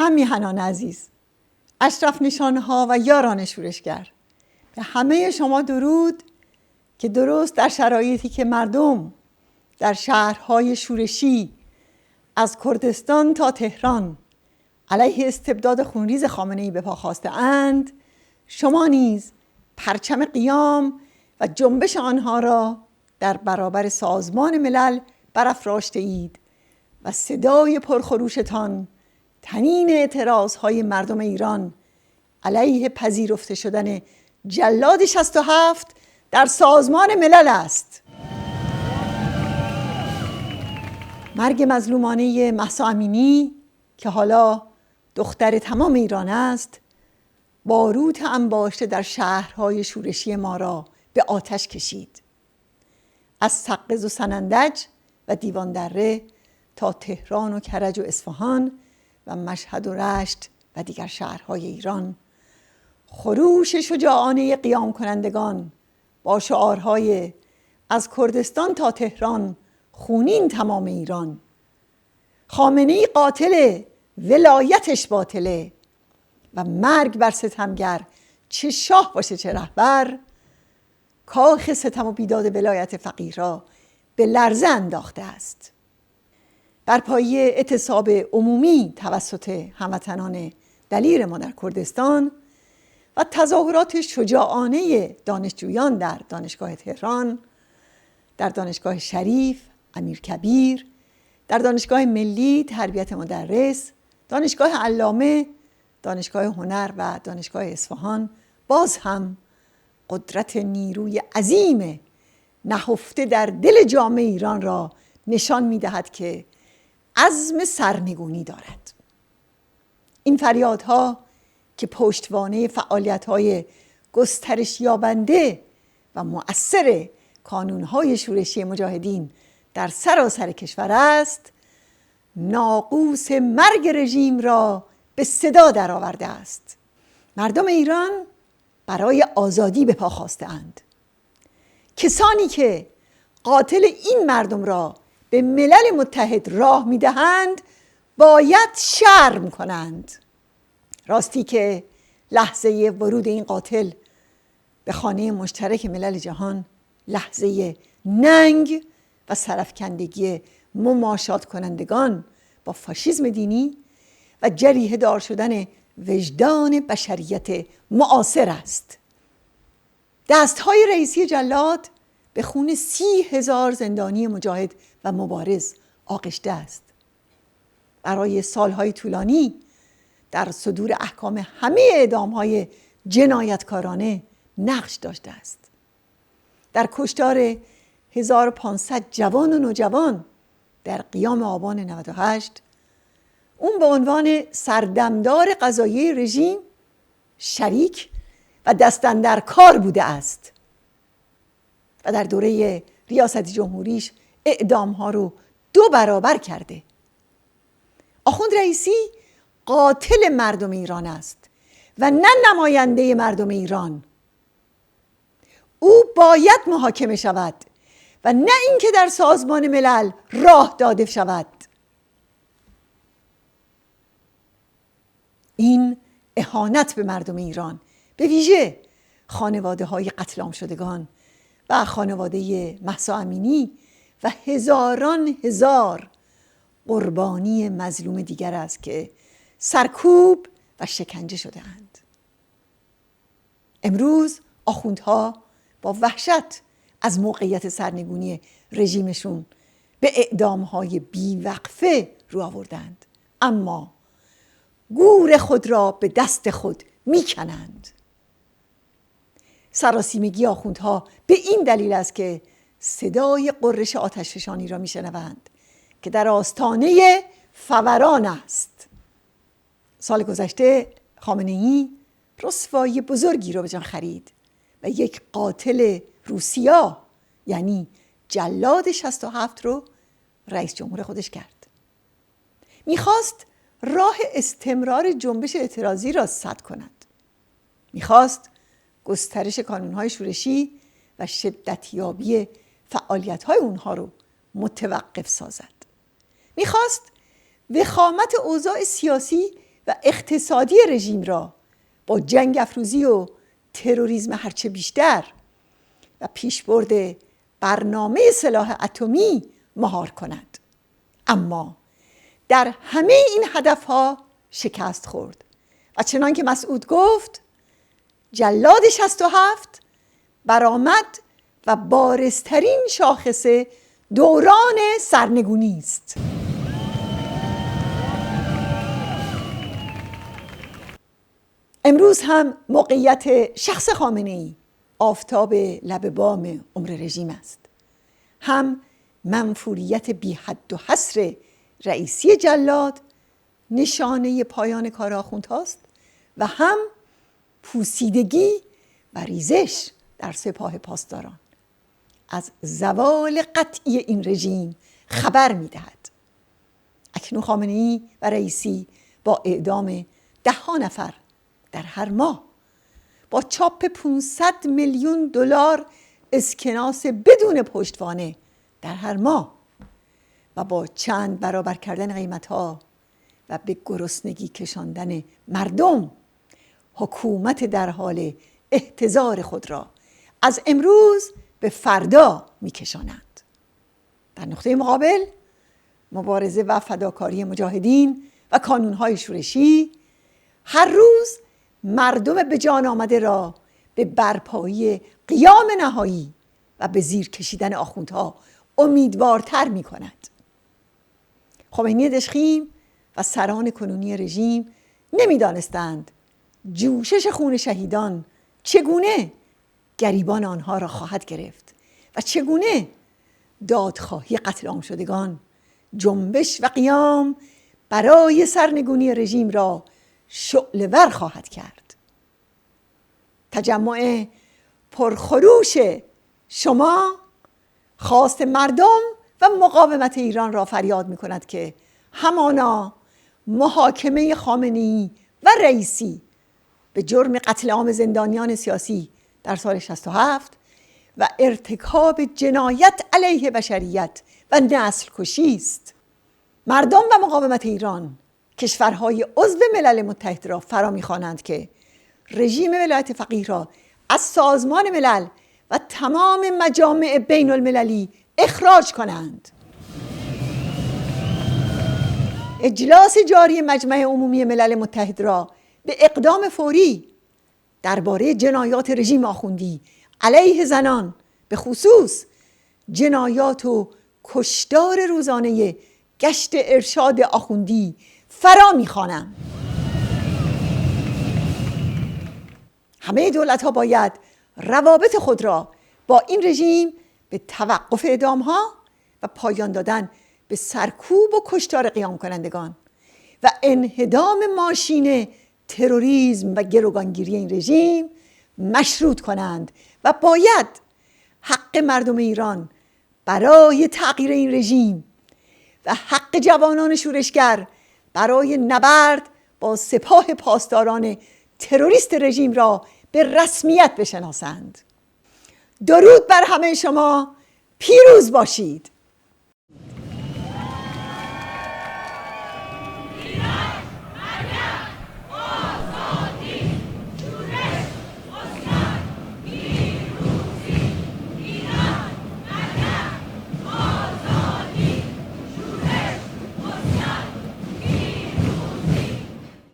هم میهنان عزیز، اشرف نشانها و یاران شورشگر، به همه شما درود که درست در شرایطی که مردم در شهرهای شورشی از کردستان تا تهران علیه استبداد خونریز خامنه‌ای به پا خاسته اند، شما نیز پرچم قیام و جنبش آنها را در برابر سازمان ملل برافراشته اید و صدای پرخروشتان طنین اعتراضهای مردم ایران علیه پذیرفته شدن جلاد 67 در سازمان ملل است. مرگ مظلومانه مهسا امینی که حالا دختر تمام ایران است، باروت انباشته در شهرهای شورشی ما را به آتش کشید. از سقز و سنندج و دیوان دره تا تهران و کرج و اصفهان و مشهد و رشت و دیگر شهرهای ایران، خروش شجاعانه قیام کنندگان با شعارهای از کردستان تا تهران خونین تمام ایران، خامنه‌ای قاتل، ولایتش باطله و مرگ بر ستمگر، چه شاه باشه چه رهبر، کاخ ستم و بیداد ولایت فقیه را به لرزه انداخته است. بر پایه اعتصاب عمومی توسط هموطنان دلیر ما در کردستان و تظاهرات شجاعانه دانشجویان در دانشگاه تهران، در دانشگاه شریف امیرکبیر، در دانشگاه ملی تربیت مدرس، دانشگاه علامه، دانشگاه هنر و دانشگاه اصفهان، باز هم قدرت نیروی عظیم نهفته در دل جامعه ایران را نشان می‌دهد که عزم سرنگونی دارد. این فریادها که پشتوانه فعالیت‌های گسترش یابنده و مؤثر کانون‌های شورشی مجاهدین در سراسر کشور است، ناقوس مرگ رژیم را به صدا درآورده است. مردم ایران برای آزادی به پا خاسته‌اند. کسانی که قاتل این مردم را به ملل متحد راه می‌دهند باید شرم کنند. راستی که لحظه ورود این قاتل به خانه مشترک ملل جهان لحظه ننگ و سرفکندگی مماشات کنندگان با فاشیسم دینی و جریحه دار شدن وجدان بشریت معاصر است. دستهای رئیسی جلاد به خون 30,000 زندانی مجاهد و مبارز آغشته است. برای سالهای طولانی در صدور احکام همه اعدامهای جنایتکارانه نقش داشته است. در کشتار 1500 جوان و نوجوان در قیام آبان 98 اون به عنوان سردمدار قضایی رژیم شریک و دست اندر کار بوده است و در دوره ریاست جمهوریش اعدام‌ها رو 2 برابر کرده. آخوند رئیسی قاتل مردم ایران است و نه نماینده مردم ایران. او باید محاکمه شود و نه اینکه در سازمان ملل راه داده شود. این اهانت به مردم ایران، به ویژه خانواده‌های قتل عام شدگان و خانواده مهسا امینی و هزاران هزار قربانی مظلوم دیگر است که سرکوب و شکنجه شده‌اند. امروز آخوندها با وحشت از موقعیت سرنگونی رژیمشون به اعدام‌های بیوقفه رو آوردند، اما گور خود را به دست خود میکنند. سراسیمگی آخوندها به این دلیل است که صدای قررش آتشفشانی را میشنوند که در آستانه فوران است. سال گذشته خامنه‌ای رسوایی بزرگی را به جان خرید و یک قاتل روسیا یعنی جلاد 67 رو رئیس جمهور خودش کرد. میخواست راه استمرار جنبش اعتراضی را سد کند. میخواست گسترش کانونهای شورشی و شدتیابی فعالیت‌های اونها رو متوقف سازد. میخواست وخامت اوضاع سیاسی و اقتصادی رژیم را با جنگ افروزی و تروریسم هرچه بیشتر و پیشبرد برنامه سلاح اتمی مهار کند. اما در همه این هدفها شکست خورد و چنان که مسعود گفت جلاد 67 برآمد و بارزترین شاخصه دوران سرنگونی است. امروز هم موقعیت شخص خامنه‌ای آفتاب لب بام عمر رژیم است. هم منفوریت بی حد و حصر رئیسی جلاد نشانه پایان کار آخوندهاست و هم پوسیدگی و ریزش در سپاه پاسداران از زوال قطعی این رژیم خبر می‌دهد. اکنون خامنه‌ای و رئیسی با اعدام 10 نفر در هر ماه، با چاپ 500 میلیون دلار اسکناس بدون پشتوانه در هر ماه و با چند برابر کردن قیمت‌ها و به گرسنگی کشاندن مردم، حکومت در حال احتضار خود را از امروز به فردا می‌کشانند. در نقطه مقابل مبارزه و فداکاری مجاهدین و کانون‌های شورشی هر روز مردم به جان آمده را به برپایی قیام نهایی و به زیر کشیدن آخوندها امیدوارتر می کند. خمینی دژخیم و سران کنونی رژیم نمی دانستند جوشش خون شهیدان چگونه گریبان آنها را خواهد گرفت و چگونه دادخواهی قتل عام شدگان جنبش و قیام برای سرنگونی رژیم را شعله‌ور خواهد کرد. تجمع پرخروش شما خواست مردم و مقاومت ایران را فریاد می کند که همانا محاکمه خامنه‌ای و رئیسی به جرم قتل عام زندانیان سیاسی در سال 67 و ارتکاب جنایت علیه بشریت و نسل کشی است. مردم و مقاومت ایران کشورهای عضو ملل متحد را فرا می‌خوانند که رژیم ولایت فقیه را از سازمان ملل و تمام مجامع بین المللی اخراج کنند. اجلاس جاری مجمع عمومی ملل متحد را به اقدام فوری درباره جنایات رژیم آخوندی علیه زنان، به خصوص جنایات و کشتار روزانه گشت ارشاد آخوندی فرا می‌خوانم. همه دولت‌ها باید روابط خود را با این رژیم به توقف اعدام‌ها و پایان دادن به سرکوب و کشتار قیام کنندگان و انهدام ماشین تروریسم و گروگانگیری این رژیم مشروط کنند و باید حق مردم ایران برای تغییر این رژیم و حق جوانان شورشگر برای نبرد با سپاه پاسداران تروریست رژیم را به رسمیت بشناسند. درود بر همه شما، پیروز باشید.